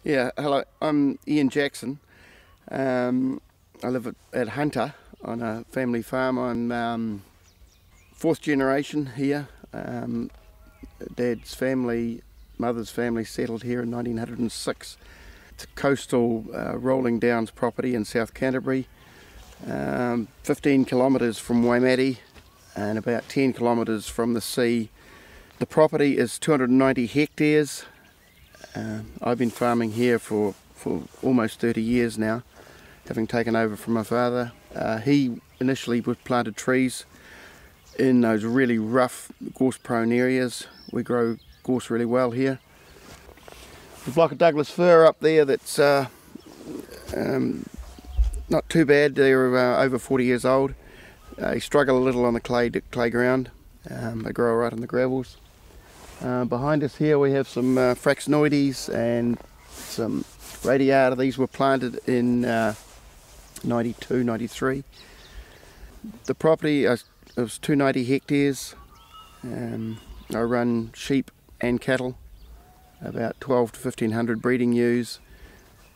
Yeah, hello, I'm Ian Jackson. I live at Hunter on a family farm. I'm fourth generation here. Dad's family, mother's family settled here in 1906. It's a coastal rolling downs property in South Canterbury, 15 kilometres from Waimate and about 10 kilometres from the sea. The property is 290 hectares. I've been farming here for almost 30 years now, having taken over from my father. He initially planted trees in those really rough gorse-prone areas. We grow gorse really well here. The block of Douglas fir up there that's not too bad. They're over 40 years old. They struggle a little on the clay ground. They grow right on the gravels. Behind us here we have some fraxinoides and some radiata. These were planted in 92, 93. The property is 290 hectares. I run sheep and cattle, about 12 to 1500 breeding ewes,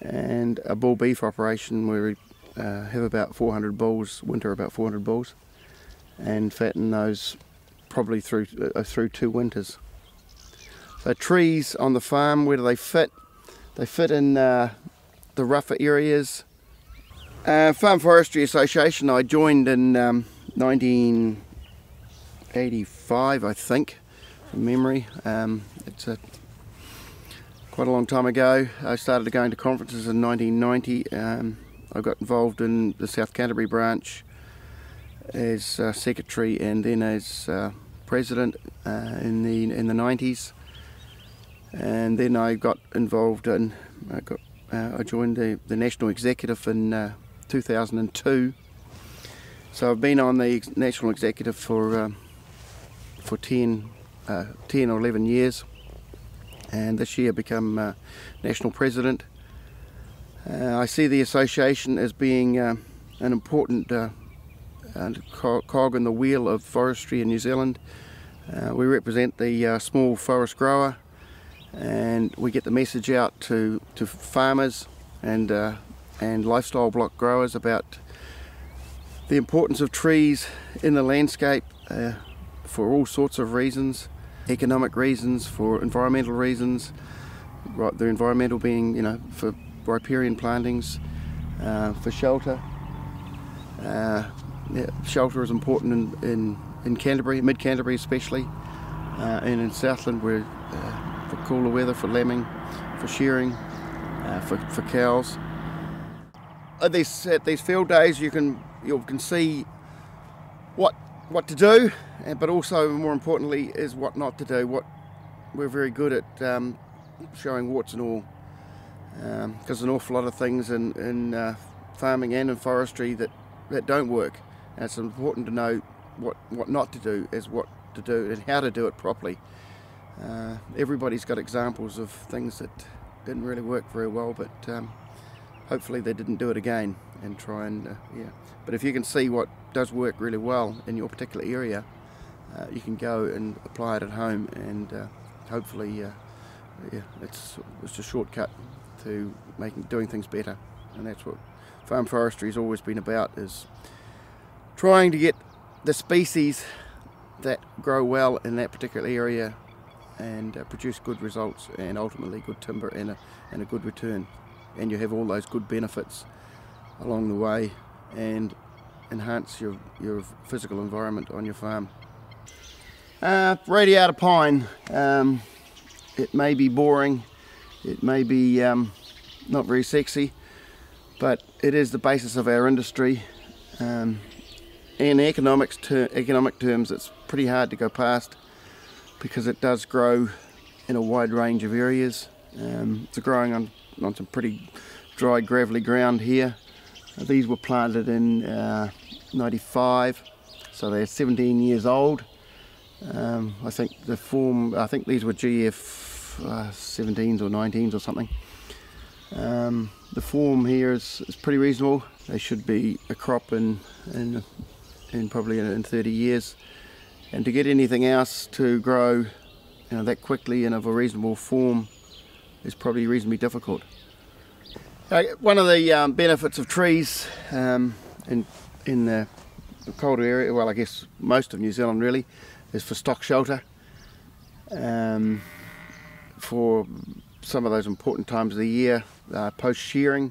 and a bull beef operation where we have about 400 bulls, winter about 400 bulls, and fatten those probably through 2 winters. So trees on the farm, where do they fit? They fit in the rougher areas. Farm Forestry Association I joined in 1985, I think, from memory. It's quite a long time ago. I started going to conferences in 1990. I got involved in the South Canterbury branch as secretary and then as president in the 90s. And then I got involved in, I joined the national executive in 2002. So I've been on the national executive for 10 or 11 years, and this year become national president. I see the association as being an important cog in the wheel of forestry in New Zealand. We represent the small forest grower, and we get the message out to farmers and lifestyle block growers about the importance of trees in the landscape for all sorts of reasons, economic reasons, for environmental reasons. Right, the environmental being, for riparian plantings, for shelter. Shelter is important in Canterbury, mid-Canterbury especially, and in Southland where for cooler weather, for lambing, for shearing, for cows. At these field days you can see what to do, but also more importantly is what not to do. What we're very good at showing warts and all, because there's an awful lot of things in farming and in forestry that don't work. And it's important to know what not to do as what to do and how to do it properly. Everybody's got examples of things that didn't really work very well, but hopefully they didn't do it again and try and But if you can see what does work really well in your particular area, you can go and apply it at home, and hopefully it's a shortcut to doing things better. And that's what farm forestry has always been about, is trying to get the species that grow well in that particular area and produce good results and ultimately good timber and a good return. And you have all those good benefits along the way and enhance your physical environment on your farm. Radiata pine. It may be boring, it may be not very sexy, but it is the basis of our industry. In economic terms, it's pretty hard to go past because it does grow in a wide range of areas. It's growing on some pretty dry, gravelly ground here. These were planted in 95, so they're 17 years old. I think these were GF 17s or 19s or something. The form here is pretty reasonable. They should be a crop in probably in 30 years. And to get anything else to grow that quickly and of a reasonable form is probably reasonably difficult. One of the benefits of trees in the colder area, well I guess most of New Zealand really, is for stock shelter. For some of those important times of the year, post shearing,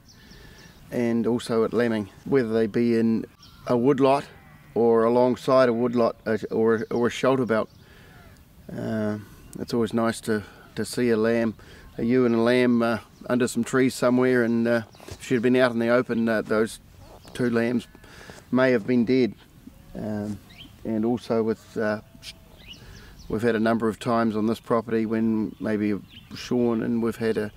and also at lambing, whether they be in a woodlot or alongside a woodlot or a shelter belt. It's always nice to see a lamb, a ewe and a lamb under some trees somewhere, and if she'd have been out in the open, those two lambs may have been dead. And also we've had a number of times on this property when maybe shorn, and we've had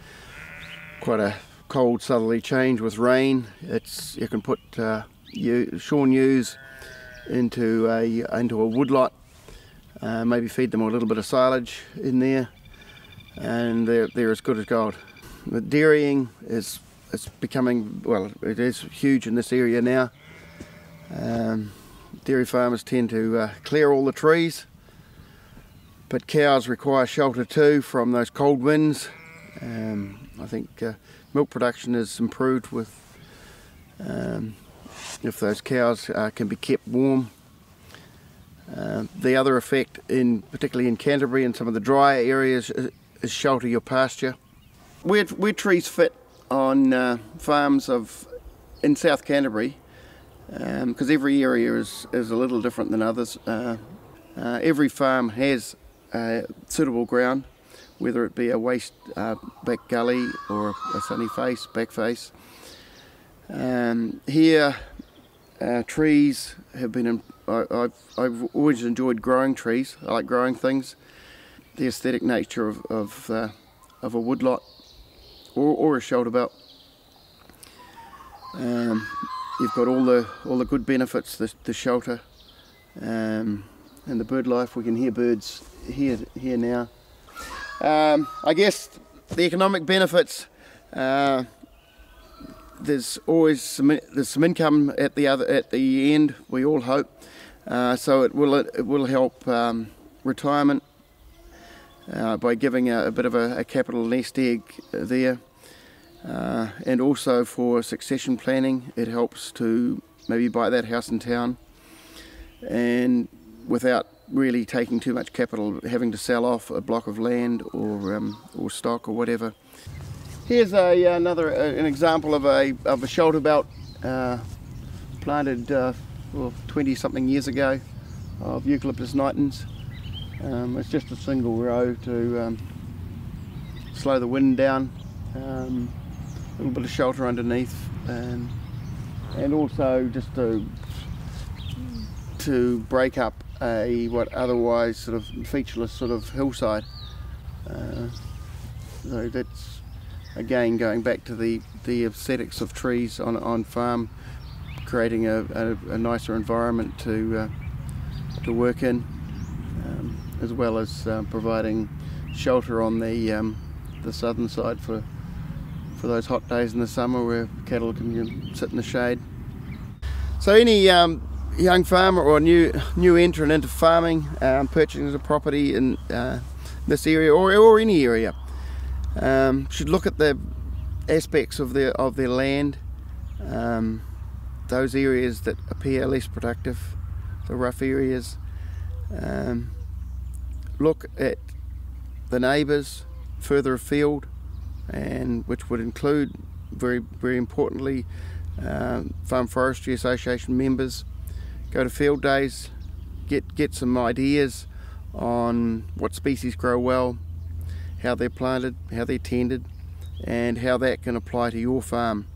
quite a cold southerly change with rain. You can put shorn ewes into a woodlot, maybe feed them a little bit of silage in there, and they're as good as gold. The dairying is becoming, well, it is huge in this area now. Dairy farmers tend to clear all the trees, but cows require shelter too from those cold winds. I think milk production is improved with if those cows can be kept warm. The other effect, particularly in Canterbury and some of the drier areas, is shelter your pasture. Where trees fit on farms in South Canterbury, because every area is a little different than others. Every farm has suitable ground, whether it be a waste back gully or a sunny face, back face. Here trees have been, I've always enjoyed growing trees. I like growing things. The aesthetic nature of a woodlot or a shelter belt. You've got all the good benefits, the shelter, and the bird life. We can hear birds here now. I guess the economic benefits, there's always some income at the end, we all hope. So it will help retirement by giving a bit of a capital nest egg there, and also for succession planning. It helps to maybe buy that house in town, and without really taking too much capital, having to sell off a block of land or stock or whatever. Here's an example of a shelter belt planted 20-something years ago of eucalyptus nitens. It's just a single row to slow the wind down, a little bit of shelter underneath, and also just to break up what otherwise sort of featureless sort of hillside. So that's again going back to the aesthetics of trees on farm, creating a nicer environment to work in, as well as providing shelter on the southern side for those hot days in the summer where cattle can sit in the shade. So any young farmer or new entrant into farming, purchasing a property in this area or any area, should look at the aspects of their land, those areas that appear less productive, the rough areas. Look at the neighbours further afield, and which would include very importantly Farm Forestry Association members. Go to field days, get some ideas on what species grow well, how they're planted, how they're tended, and how that can apply to your farm.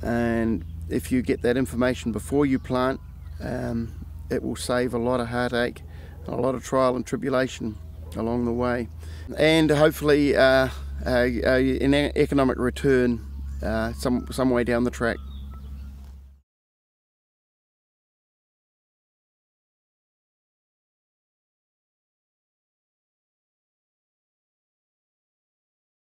And if you get that information before you plant, it will save a lot of heartache, a lot of trial and tribulation along the way, and hopefully an economic return some way down the track.